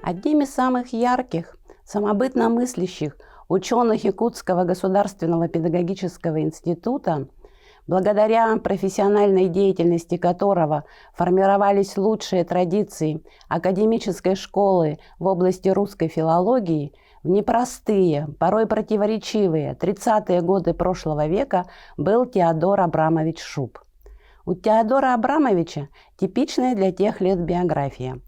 Одним из самых ярких, самобытно мыслящих ученых Якутского государственного педагогического института, благодаря профессиональной деятельности которого формировались лучшие традиции академической школы в области русской филологии, в непростые, порой противоречивые 30-е годы прошлого века был Теодор Абрамович Шуб. У Теодора Абрамовича типичная для тех лет биография.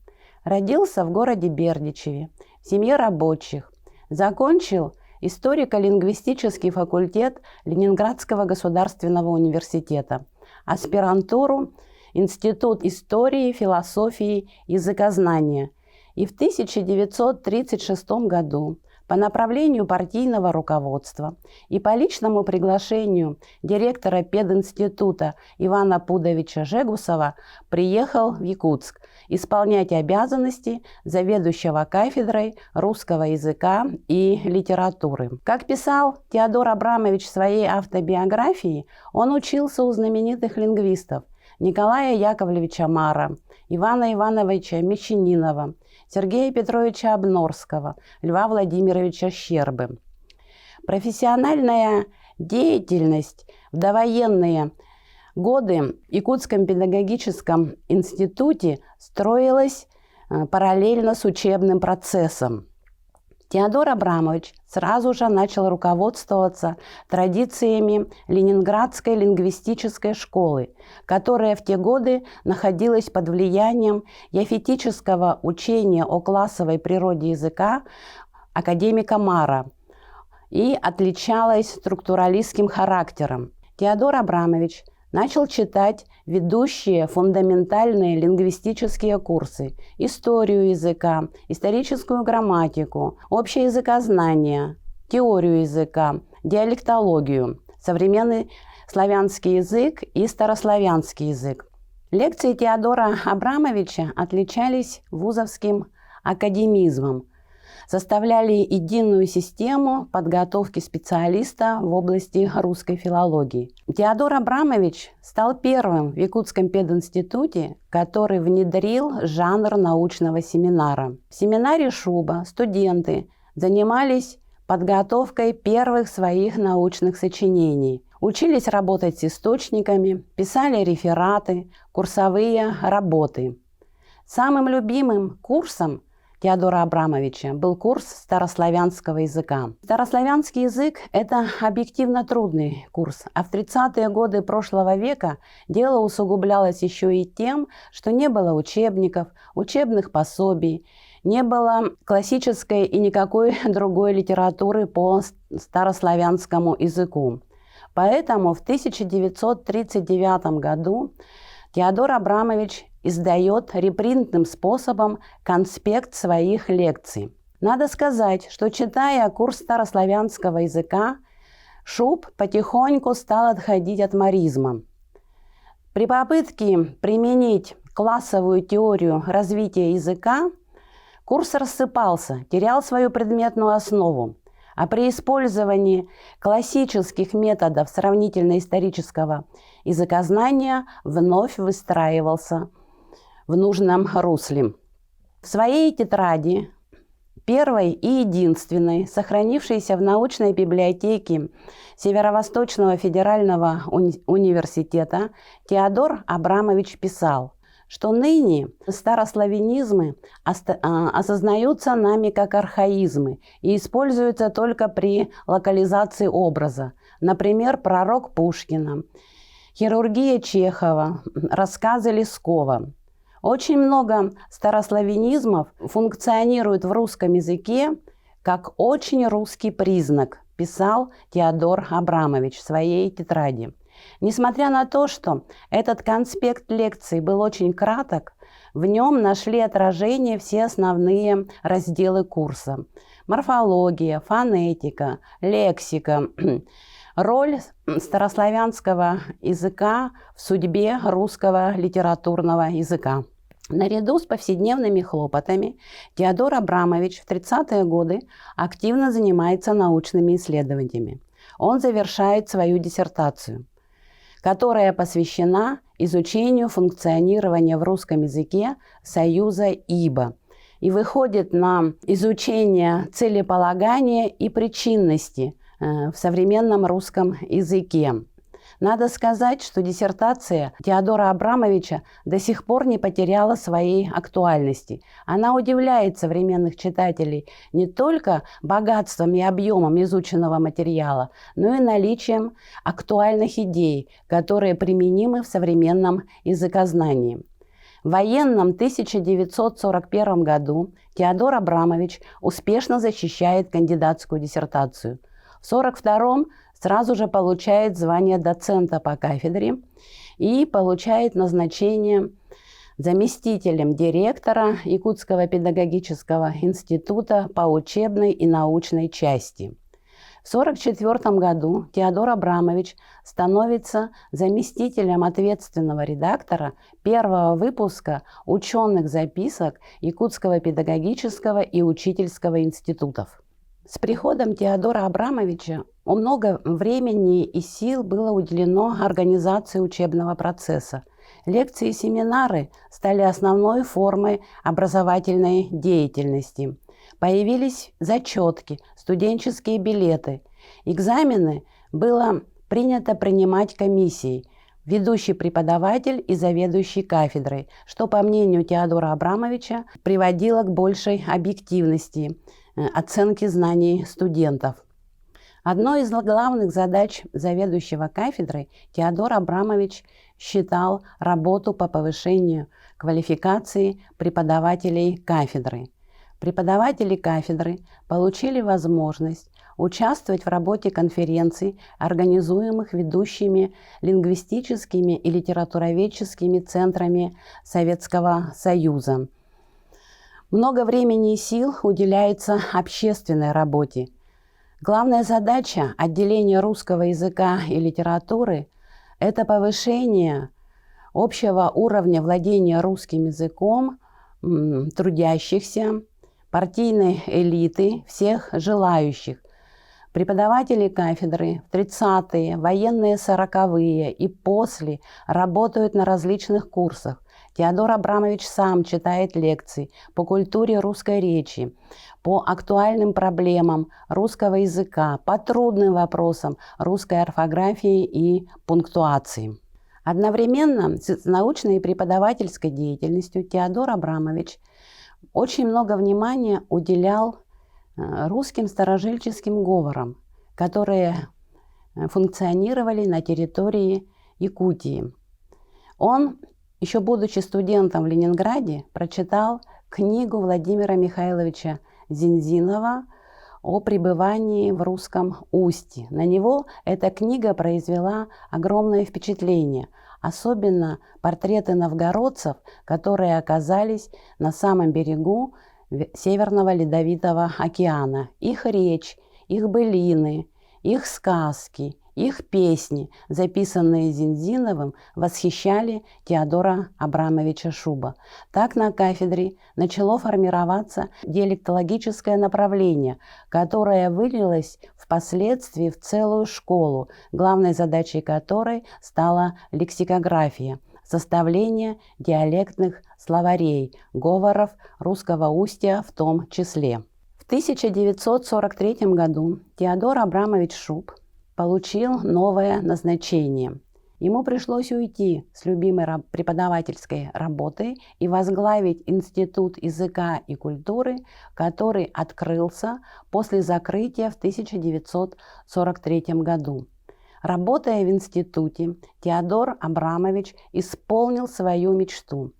Родился в городе Бердичеве, в семье рабочих, закончил историко-лингвистический факультет Ленинградского государственного университета, аспирантуру Институт истории, философии, языкознания и в 1936 году по направлению партийного руководства и по личному приглашению директора пединститута Ивана Пудовича Жегусова приехал в Якутск исполнять обязанности заведующего кафедрой русского языка и литературы. Как писал Теодор Абрамович в своей автобиографии, он учился у знаменитых лингвистов Николая Яковлевича Мара, Ивана Ивановича Мещанинова, Сергея Петровича Обнорского, Льва Владимировича Щербы. Профессиональная деятельность в довоенные годы в Якутском педагогическом институте строилась параллельно с учебным процессом. Теодор Абрамович сразу же начал руководствоваться традициями Ленинградской лингвистической школы, которая в те годы находилась под влиянием яфетического учения о классовой природе языка академика Мара и отличалась структуралистским характером. Теодор Абрамович начал читать ведущие фундаментальные лингвистические курсы: историю языка, историческую грамматику, общее языкознание, теорию языка, диалектологию, современный славянский язык и старославянский язык. Лекции Теодора Абрамовича отличались вузовским академизмом, составляли единую систему подготовки специалиста в области русской филологии. Теодор Абрамович стал первым в Якутском пединституте, который внедрил жанр научного семинара. В семинаре Шуба студенты занимались подготовкой первых своих научных сочинений, учились работать с источниками, писали рефераты, курсовые работы. Самым любимым курсом Теодора Абрамовича был курс старославянского языка. Старославянский язык – это объективно трудный курс, а в 30-е годы прошлого века дело усугублялось еще и тем, что не было учебников, учебных пособий, не было классической и никакой другой литературы по старославянскому языку. Поэтому в 1939 году Теодор Абрамович издает репринтным способом конспект своих лекций. Надо сказать, что, читая курс старославянского языка, Шуб потихоньку стал отходить от маризма. При попытке применить классовую теорию развития языка курс рассыпался, терял свою предметную основу, а при использовании классических методов сравнительно-исторического языкознания вновь выстраивался в нужном русле. В своей тетради, первой и единственной, сохранившейся в научной библиотеке Северо-Восточного федерального университета, Теодор Абрамович писал, что ныне старославянизмы осознаются нами как архаизмы и используются только при локализации образа. Например, пророк Пушкина, хирургия Чехова, рассказы Лескова. Очень много старославянизмов функционирует в русском языке как очень русский признак, писал Теодор Абрамович в своей тетради. Несмотря на то, что этот конспект лекций был очень краток, в нем нашли отражение все основные разделы курса: морфология, фонетика, лексика, роль старославянского языка в судьбе русского литературного языка. Наряду с повседневными хлопотами Теодор Абрамович в 30-е годы активно занимается научными исследованиями. Он завершает свою диссертацию, которая посвящена изучению функционирования в русском языке союза «ибо» и выходит на изучение целеполагания и причинности в современном русском языке. Надо сказать, что диссертация Теодора Абрамовича до сих пор не потеряла своей актуальности. Она удивляет современных читателей не только богатством и объемом изученного материала, но и наличием актуальных идей, которые применимы в современном языкознании. В военном 1941 году Теодор Абрамович успешно защищает кандидатскую диссертацию. В 1942 сразу же получает звание доцента по кафедре и получает назначение заместителем директора Якутского педагогического института по учебной и научной части. В 1944 году Теодор Абрамович становится заместителем ответственного редактора первого выпуска ученых записок Якутского педагогического и учительского институтов. С приходом Теодора Абрамовича много времени и сил было уделено организации учебного процесса. Лекции и семинары стали основной формой образовательной деятельности. Появились зачетки, студенческие билеты. Экзамены было принято принимать комиссией, ведущий преподаватель и заведующий кафедрой, что, по мнению Теодора Абрамовича, приводило к большей объективности оценки знаний студентов. Одной из главных задач заведующего кафедрой Теодор Абрамович считал работу по повышению квалификации преподавателей кафедры. Преподаватели кафедры получили возможность участвовать в работе конференций, организуемых ведущими лингвистическими и литературоведческими центрами Советского Союза. Много времени и сил уделяется общественной работе. Главная задача отделения русского языка и литературы – это повышение общего уровня владения русским языком трудящихся, партийной элиты, всех желающих. Преподаватели кафедры в 30-е, военные 40-е и после работают на различных курсах. Теодор Абрамович сам читает лекции по культуре русской речи, по актуальным проблемам русского языка, по трудным вопросам русской орфографии и пунктуации. Одновременно с научной и преподавательской деятельностью Теодор Абрамович очень много внимания уделял русским старожильческим говорам, которые функционировали на территории Якутии. Он, еще будучи студентом в Ленинграде, прочитал книгу Владимира Михайловича Зинзинова о пребывании в русском устье. На него эта книга произвела огромное впечатление, особенно портреты новгородцев, которые оказались на самом берегу Северного Ледовитого океана. Их речь, их былины, их сказки, их песни, записанные Зинзиновым, восхищали Теодора Абрамовича Шуба. Так на кафедре начало формироваться диалектологическое направление, которое вылилось впоследствии в целую школу, главной задачей которой стала лексикография, составление диалектных словарей, говоров русского устья в том числе. В 1943 году Теодор Абрамович Шуб получил новое назначение. Ему пришлось уйти с любимой преподавательской работы и возглавить Институт языка и культуры, который открылся после закрытия в 1943 году. Работая в институте, Теодор Абрамович исполнил свою мечту.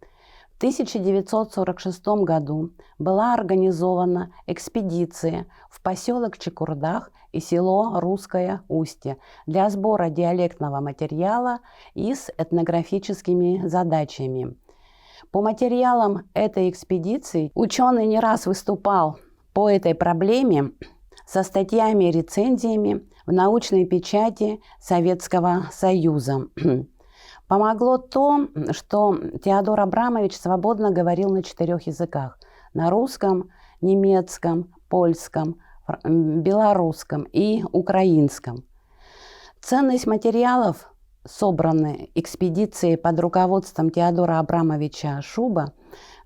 В 1946 году была организована экспедиция в поселок Чекурдах и село Русское Устье для сбора диалектного материала и с этнографическими задачами. По материалам этой экспедиции ученый не раз выступал по этой проблеме со статьями и рецензиями в научной печати Советского Союза. Помогло то, что Теодор Абрамович свободно говорил на 4 языках – на русском, немецком, польском, белорусском и украинском. Ценность материалов собраны экспедицией под руководством Теодора Абрамовича Шуба,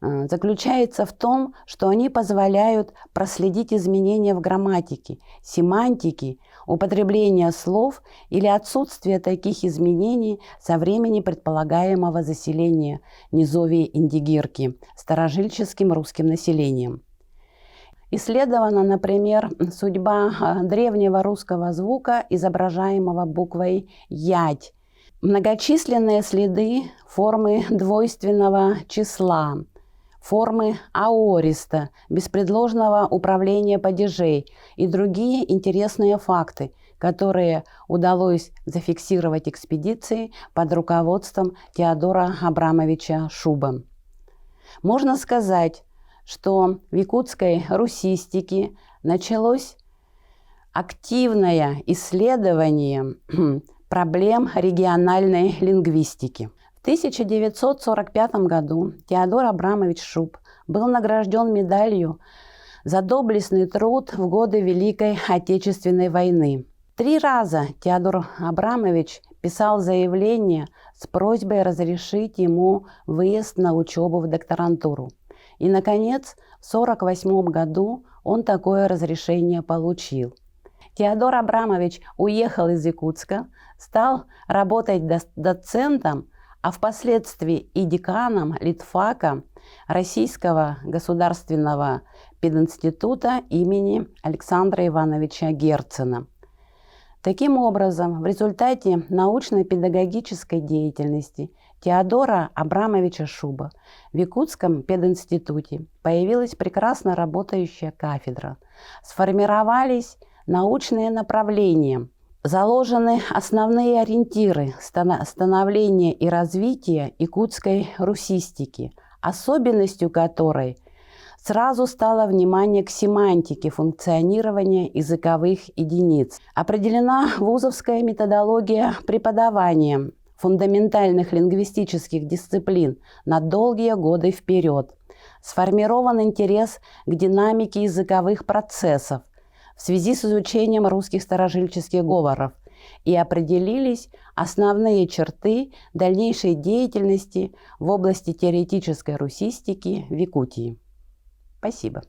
заключается в том, что они позволяют проследить изменения в грамматике, семантике, употребление слов или отсутствие таких изменений со времени предполагаемого заселения низовья Индигирки старожильческим русским населением. Исследована, например, судьба древнего русского звука, изображаемого буквой «ять», многочисленные следы формы двойственного числа, формы аориста, беспредложного управления падежей и другие интересные факты, которые удалось зафиксировать экспедицией под руководством Теодора Абрамовича Шуба. Можно сказать, что в якутской русистике началось активное исследование проблем региональной лингвистики. В 1945 году Теодор Абрамович Шуб был награжден медалью за доблестный труд в годы Великой Отечественной войны. 3 раза Теодор Абрамович писал заявление с просьбой разрешить ему выезд на учебу в докторантуру. И, наконец, в 1948 году он такое разрешение получил. Теодор Абрамович уехал из Якутска, стал работать доцентом, а впоследствии и деканом литфака Российского государственного пединститута имени Александра Ивановича Герцена. Таким образом, в результате научно-педагогической деятельности Теодора Абрамовича Шуба в Якутском пединституте появилась прекрасно работающая кафедра, сформировались научные направления, заложены основные ориентиры становления и развития якутской русистики, особенностью которой сразу стало внимание к семантике функционирования языковых единиц. Определена вузовская методология преподавания фундаментальных лингвистических дисциплин на долгие годы вперед. Сформирован интерес к динамике языковых процессов в связи с изучением русских старожильческих говоров и определились основные черты дальнейшей деятельности в области теоретической русистики в Якутии. Спасибо.